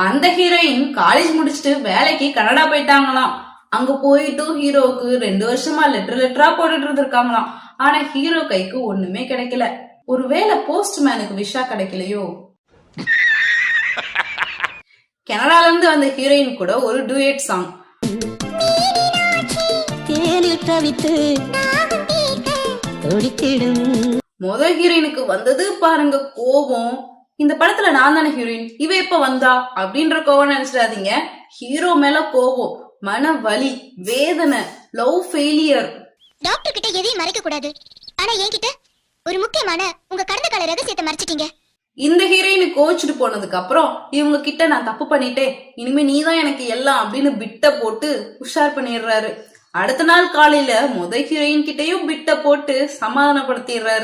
அந்த heroine college முடிச்சுட்டு வேலைக்கு கனடா போயிட்டாங்களாம். அங்க போயிட்டு ஹீரோவுக்கு 2 வருஷமா லெட்டரா போட்டுட்டு இருந்திருக்காங்களாம். ஆனா ஹீரோ கைக்கு ஒண்ணுமே கிடைக்கல. ஒருவேளை போஸ்ட்மேனுக்கு விஷா கிடைக்கலையோ? கனடால இருந்து வந்த ஹீரோயின் கூட ஒரு டூயட் சாங். முத ஹீரோயினுக்கு வந்தது பாருங்க கோபம். இந்த படத்துல நான் தானே ஹீரோயின், இவ எப்ப வந்தா அப்படின்ற கோவம் நினைச்சிடாதீங்க. ஹீரோ மேல கோபம், மன வலி, வேதனை, லவ் ஃபெயிலியர். டாக்டர் கிட்ட எதையும் மறைக்க கூடாது. ஆனா என்கிட்ட ஒரு முக்கியமான உங்க கடந்த கால ரகசியத்தை மறைச்சிட்டீங்க. இந்த ஹீரோயின் கோச்சிட்டு போனதுக்கு அப்புறம் இவங்க கிட்ட நான் தப்பு பண்ணிட்டேன், இனிமே நீதான் எனக்கு எல்லாம் அப்படின்னு பிட்ட போட்டு உஷார் பண்ணிடுறாரு. அடுத்த நாள் காலையில முத ஹீரோயின் கிட்டையும் பிட்ட போட்டு சமாதானப்படுத்திடுறாரு.